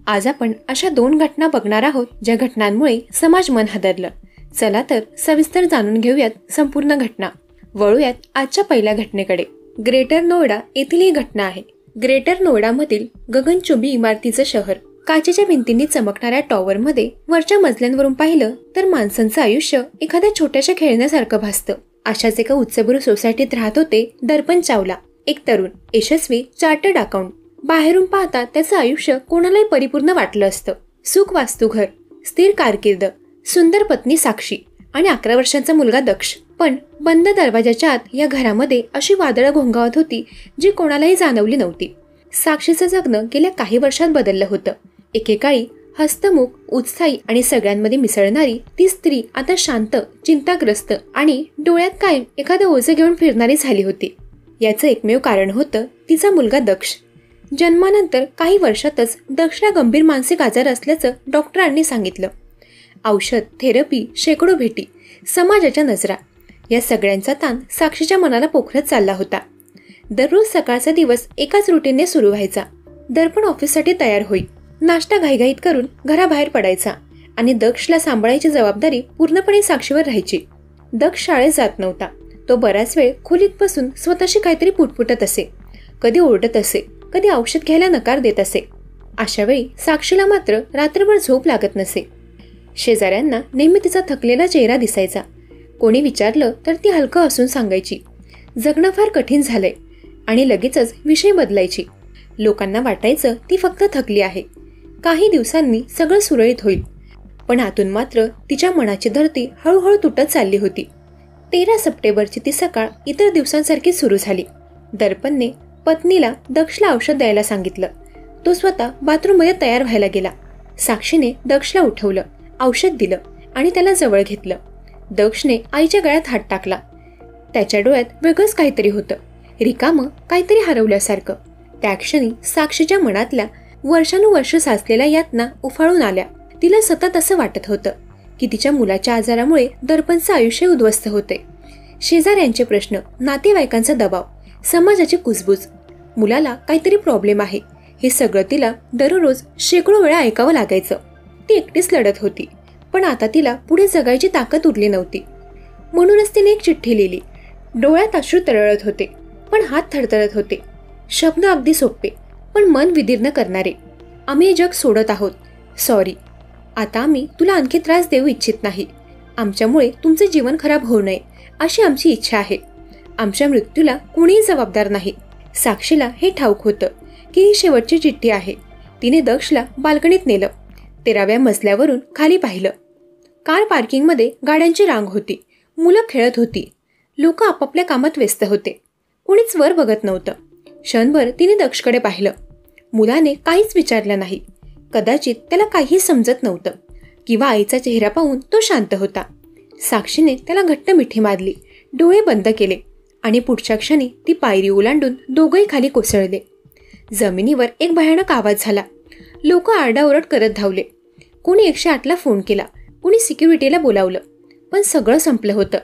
आज आपण अशा 2 घटना बघणार आहोत ज्या घटनांमुळे समाज मन हादरलं. चला तर सविस्तर जाणून घेऊयात संपूर्ण घटना. वळूयात आजच्या पहिल्या घटनेकडे. ग्रेटर नोएडा येथील ही घटना आहे. ग्रेटर नोएडामधील गगनचुंबी इमारतीचं शहर. काचेच्या भिंतींनी चमकणाऱ्या टॉवरमध्ये वरच्या मजल्यांवरून पाहिलं तर माणसांचं आयुष्य एखाद्या छोट्याशा खेळण्यासारखं भासतं. अशाच एका उच्चभ्रू सोसायटीत राहत होते दर्पण चावला, एक तरुण यशस्वी चार्टर्ड अकाउंट. बाहेरून पाहता त्याचं आयुष्य कोणालाही परिपूर्ण वाटलं असतं. सुख वास्तुघर, स्थिर कारकीर्द, सुंदर पत्नी साक्षी आणि 11 वर्षांचा मुलगा दक्ष. पण बंद दरवाजाच्या आत या घरामध्ये अशी वादळं घोंगावत होती जी कोणालाही जाणवली नव्हती. साक्षीचं जगणं गेल्या काही वर्षात बदललं होतं. एकेकाळी हस्तमुख, उत्साही आणि सगळ्यांमध्ये मिसळणारी ती स्त्री आता शांत, चिंताग्रस्त आणि डोळ्यात कायम एखादं ओझं घेऊन फिरणारी झाली होती. याचं एकमेव कारण होतं तिचा मुलगा दक्ष. जन्मानंतर काही वर्षातच दक्षला गंभीर मानसिक आजार असल्याचं डॉक्टरांनी सांगितलं. औषध, थेरपी, शेकडो भेटी, समाजाच्या नजरा, या सगळ्यांचा ताण साक्षीच्या मनाला पोखरत चालला होता. दररोज सकाळचा दिवस एकाच रुटीनने सुरू व्हायचा. दर्पण ऑफिससाठी तयार होई, नाश्ता घाईघाईत करून घराबाहेर पडायचा आणि दक्षला सांभाळायची जबाबदारी पूर्णपणे साक्षीवर राहायची. दक्ष शाळेत जात नव्हता. तो बराच वेळ खोलीत बसून स्वतःशी काहीतरी पुटपुटत असे. कधी ओरडत असे, कधी औषध घ्यायला नकार देत असे. अशा वेळी साक्षीला मात्र रात्रभर झोप लागत नसे. शेजाऱ्यांना नेहमी तिचा थकलेला चेहरा दिसायचा. कोणी विचारलं तर ती हलकं हसून सांगायची, जगणं फार कठीण झालंय, आणि लगेचच विषय बदलायची. लोकांना वाटायचं ती फक्त थकली आहे. काही दिवसांनी सगळं सुरळीत होईल. पण आतून मात्र तिच्या मनाची धरती हळूहळू तुटत चालली होती. 13 सप्टेंबरची ती सकाळ इतर दिवसांसारखी सुरू झाली. दर्पणने पत्नीला दक्षला औषध द्यायला सांगितलं. तो स्वतः बाथरूममध्ये तयार व्हायला गेला. साक्षीने दक्षला उठवलं, औषध दिलं आणि त्याला जवळ घेतलं. दक्षने आईच्या गळ्यात हात टाकला. त्याच्या डोळ्यात वेगळंच काहीतरी होतं, रिकामं, काहीतरी हरवल्यासारखं. त्या क्षणी साक्षीच्या मनातल्या वर्षानुवर्ष साचलेल्या यातना उफाळून आल्या. तिला सतत असं वाटत होतं की तिच्या मुलाच्या आजारामुळे दर्पणचं आयुष्य उद्ध्वस्त होते. शेजाऱ्यांचे प्रश्न, नातेवाईकांचा दबाव, समाजाची कुजबूज, मुलाला काहीतरी प्रॉब्लेम आहे, हे सगळं तिला दररोज शेकडो वेळा ऐकावं लागायचं. ती एकटीच लढत होती, पण आता तिला पुढे जगायची ताकद उरली नव्हती. म्हणूनच तिने एक चिठ्ठी लिहिली. डोळ्यात अश्रू तरळत होते, पण हात थरथरत होते. शब्द अगदी सोपे, पण मन विदीर्ण करणारे. आम्ही हे जग सोडत आहोत. सॉरी. आता आम्ही तुला आणखी त्रास देऊ इच्छित नाही. आमच्यामुळे तुमचे जीवन खराब होऊ नये अशी आमची इच्छा आहे. आमच्या मृत्यूला कोणीही जबाबदार नाही. साक्षीला हे ठाऊक होतं की ही शेवटची चिठ्ठी आहे. तिने दक्षला बाल्कनीत नेलं. 13व्या मजल्यावरून खाली पाहिलं. कार पार्किंगमध्ये गाड्यांची रांग होती. मुलं खेळत होती. लोक आपापल्या कामात व्यस्त होते. कोणीच वर बघत नव्हतं. क्षणभर तिने दक्षकडे पाहिलं. मुलाने काहीच विचारलं नाही. कदाचित त्याला काहीही समजत नव्हतं, किंवा आईचा चेहरा पाहून तो शांत होता. साक्षीने त्याला घट्ट मिठी मारली, डोळे बंद केले आणि पुढच्या क्षणी ती पायरी ओलांडून दोघंही खाली कोसळले. जमिनीवर एक भयानक आवाज झाला. लोक आरडाओरड करत धावले. कोणी 108ला फोन केला, कोणी सिक्युरिटीला बोलावलं, पण सगळं संपलं होतं.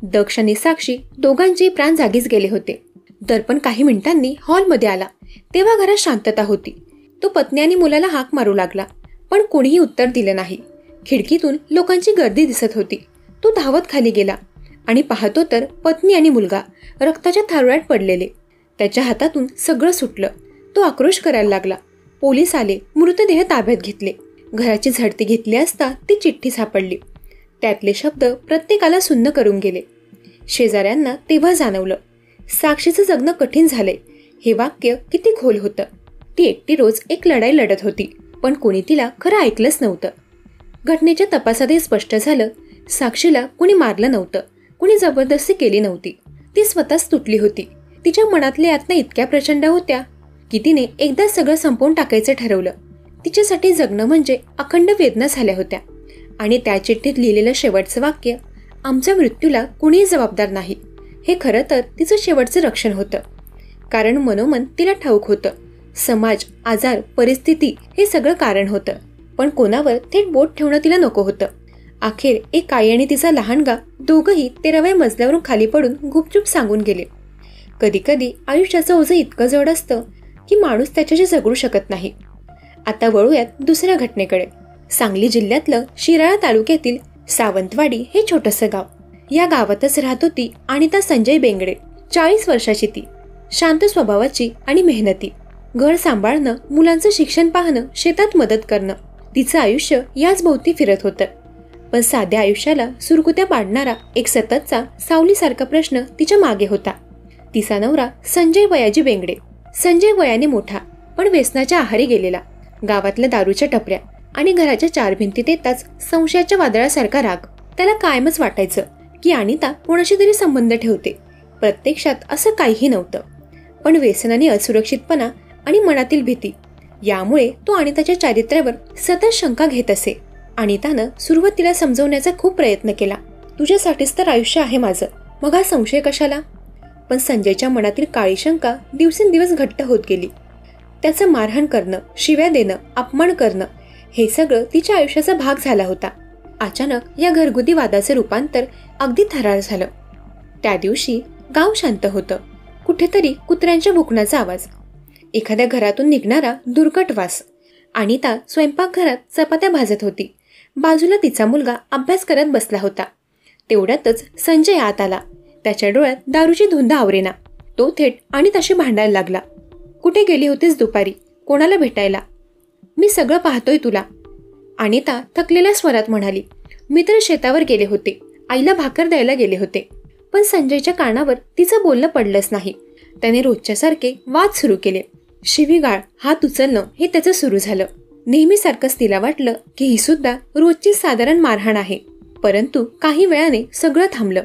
दक्ष आणि साक्षी दोघांचेही प्राण जागीच गेले होते. दर्पण काही मिनिटांनी हॉलमध्ये आला. तेव्हा घरात शांतता होती. तो पत्नी आणि मुलाला हाक मारू लागला, पण कोणीही उत्तर दिलं नाही. खिडकीतून लोकांची गर्दी दिसत होती. तो धावत खाली गेला आणि पाहतो तर पत्नी आणि मुलगा रक्ताच्या थारोळ्यात पडलेले. त्याच्या हातातून सगळं सुटलं. तो आक्रोश करायला लागला. पोलीस आले, मृतदेह ताब्यात घेतले. घराची झडती घेतली असता ती चिठ्ठी सापडली. त्यातले शब्द प्रत्येकाला सुन्न करून गेले. शेजाऱ्यांना तेव्हा जाणवलं, साक्षीचं जगणं कठीण झालंय. हे वाक्य किती खोल होतं. ती एकटी रोज एक लढाई लढत होती, पण कोणी तिला खरं ऐकलंच नव्हतं. घटनेच्या तपासातही स्पष्ट झालं, साक्षीला कुणी मारलं नव्हतं, कुणी जबरदस्ती केली नव्हती. ती स्वतःच तुटली होती. तिच्या मनातल्या यातना इतक्या प्रचंड होत्या की तिने एकदा सगळं संपवून टाकायचं ठरवलं. तिच्यासाठी जगणं म्हणजे अखंड वेदना झाल्या होत्या. आणि त्या चिठ्ठीत लिहिलेलं शेवटचं वाक्य, आमच्या मृत्यूला कुणीही जबाबदार नाही, हे खरं तर तिचं शेवटचं रक्षण होतं. कारण मनोमन तिला ठाऊक होतं, समाज, आजार, परिस्थिती हे सगळं कारण होतं, पण कोणावर थेट बोट ठेवणं तिला नको होतं. अखेर एक आई आणि तिचा लहानगा दोघंही 13व्या मजल्यावरून खाली पडून गुपचूप सांगून गेले. कधी कधी आयुष्याचं ओझं इतकं जड असतं की माणूस त्याच्याशी झगडू शकत नाही. आता वळूयात दुसऱ्या घटनेकडे. सांगली जिल्ह्यातलं शिराळा तालुक्यातील सावंतवाडी हे छोटंसं गाव. या गावातच राहत होती अनिता संजय बेंगडे. 40 वर्षाची ती. शांत स्वभावाची आणि मेहनती. घर सांभाळणं, मुलांचं शिक्षण पाहणं, शेतात मदत करणं, तिचं आयुष्य याच भोवती फिरत होतं. पण साध्या आयुष्याला सुरकुत्या पाडणारा एक सततचा सावलीसारखा प्रश्न तिच्या मागे होता. तिचा नवरा संजय वयाजी बेंगडे. संजय वयाने मोठा, पण व्यसनाच्या आहारी गेलेला. गावातल्या दारूच्या टपऱ्या आणि घराच्या 4 भिंतीत येताच संशयाच्या वादळासारखा राग. त्याला कायमच वाटायचं की अनिता कोणाशी तरी संबंध ठेवते. प्रत्यक्षात असं काहीही नव्हतं, पण व्यसन आणि असुरक्षितपणा आणि मनातील भीती यामुळे तो अनिताच्या चारित्र्यावर सतत शंका घेत असे. अनितानं सुरुवातीला समजवण्याचा खूप प्रयत्न केला. तुझ्यासाठीच तर आयुष्य आहे माझं, मग हा संशय कशाला? पण संजयच्या मनातील काळी शंका दिवसेंदिवस घट्ट होत गेली. त्याचं मारहाण करणं, शिव्या देणं, अपमान करणं हे सगळं तिच्या आयुष्याचा भाग झाला होता. अचानक या घरगुती वादाचं रूपांतर अगदी थरार झालं. त्या दिवशी गाव शांत होतं. कुठेतरी कुत्र्यांच्या भुकण्याचा आवाज, एखाद्या घरातून निघणारा दुर्गट वास. अनिता स्वयंपाकघरात चपात्या भाजत होती. बाजूला तिचा मुलगा अभ्यास करत बसला होता. तेवढ्यातच संजय आत आला. त्याच्या डोळ्यात दारूची धुंद आवरेना. तो थेट अनिताशी भांडायला लागला. कुठे गेली होतीस दुपारी? कोणाला भेटायला? मी सगळं पाहतोय तुला. अनिता थकलेल्या स्वरात म्हणाली. मी तर शेतावर गेले होते, आईला भाकर द्यायला गेले होते. पण संजयच्या कानावर तिचं बोलणं पडलंच नाही. त्याने रोजच्यासारखे वाद सुरू केले. शिवीगाळ, हात उचलणं हे त्याचं सुरू झालं. नेहमीसारखंच तिला वाटलं की ही सुद्धा रोजची साधारण मारहाण आहे. परंतु काही वेळाने सगळं थांबलं.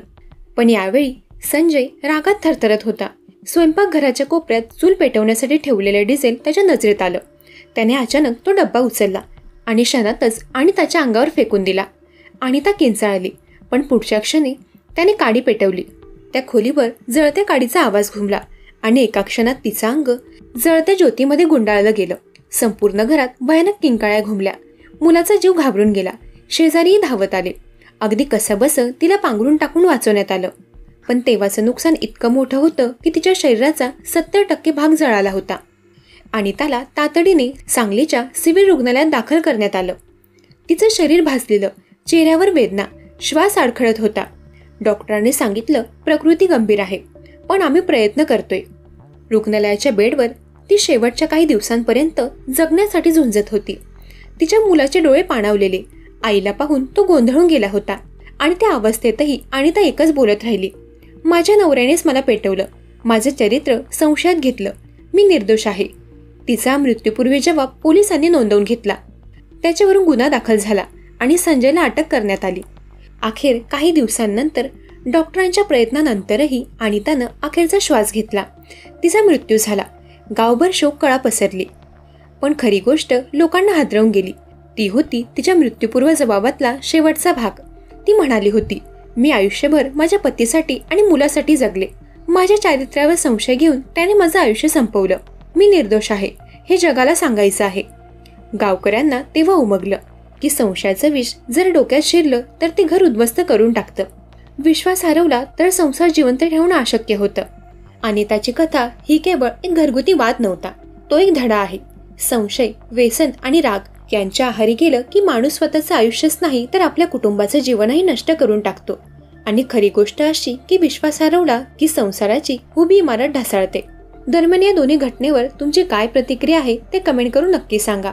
पण यावेळी संजय रागात थरथरत होता. स्वयंपाकघराच्या कोपऱ्यात चूल पेटवण्यासाठी ठेवलेले डिझेल त्याच्या नजरेत आलं. त्याने अचानक तो डब्बा उचलला आणि क्षणातच अनिताच्या अंगावर फेकून दिला. अनिता किंचाळली, पण पुढच्या क्षणी त्याने काडी पेटवली. त्या खोलीवर जळत्या काडीचा आवाज घुमला आणि एका क्षणात तिचं अंग जळत्या ज्योतीमध्ये गुंडाळलं गेलं. संपूर्ण घरात भयानक किंकाळ्या घुमल्या. मुलाचा जीव घाबरून गेला. शेजारीही धावत आले. अगदी कसंबसं तिला पांघरून टाकून वाचवण्यात आलं. पण तेव्हाचं नुकसान इतकं मोठं होतं की तिच्या शरीराचा 70% भाग जळाला होता. अनिताला तातडीने सांगलीच्या सिव्हिल रुग्णालयात दाखल करण्यात आलं. तिचं शरीर भाजलेलं, चेहऱ्यावर वेदना, श्वास अडखळत होता. डॉक्टरांनी सांगितलं प्रकृती गंभीर आहे, पण आम्ही प्रयत्न करतोय. रुग्णालयाच्या बेडवर ती शेवटच्या काही दिवसांपर्यंत जगण्यासाठी झुंजत होती. तिच्या मुलाचे डोळे पाणावलेले. आईला पाहून तो गोंधळून गेला होता आणि त्या अवस्थेतही अनिता एकच बोलत राहिली. माझ्या नवऱ्यानेच मला पेटवलं, माझं चरित्र संशयात घेतलं, मी निर्दोष आहे. तिचा मृत्यूपूर्वी जबाब पोलिसांनी नोंदवून घेतला. त्याच्यावरून गुन्हा दाखल झाला आणि संजयला अटक करण्यात आली. अखेर काही दिवसांनंतर डॉक्टरांच्या प्रयत्नानंतरही अनितानं अखेरचा श्वास घेतला. तिचा मृत्यू झाला. गावभर शोककळा पसरली. पण खरी गोष्ट लोकांना हादरवून गेली. ती होती तिच्या मृत्यूपूर्व जबाबातला शेवटचा भाग. ती म्हणाली होती, मी आयुष्यभर माझ्या पतीसाठी आणि मुलासाठी जगले. माझ्या चारित्र्यावर संशय घेऊन त्याने माझं आयुष्य संपवलं. मी निर्दोष आहे हे जगाला सांगायचं आहे. गावकऱ्यांना तेव्हा उमगलं की संशयाचं विष जर डोक्यात शिरलं तर ते घर उद्ध्वस्त करून टाकतं. विश्वास हरवला तर संसार जिवंत ठेवणं अशक्य होतं. अनिताची कथा ही केवळ एक घरगुती वाद नव्हता, तो एक धडा आहे. संशय, व्यसन आणि राग यांच्या आहारी गेलं की माणूस स्वतःचं आयुष्यच नाही तर आपल्या कुटुंबाचं जीवनही नष्ट करून टाकतो. आणि खरी गोष्ट अशी की विश्वास हरवला की संसाराची उभी इमारत ढासळते. दरम्यान या दोन्ही घटनेवर तुमची काय प्रतिक्रिया आहे ते कमेंट करून नक्की सांगा.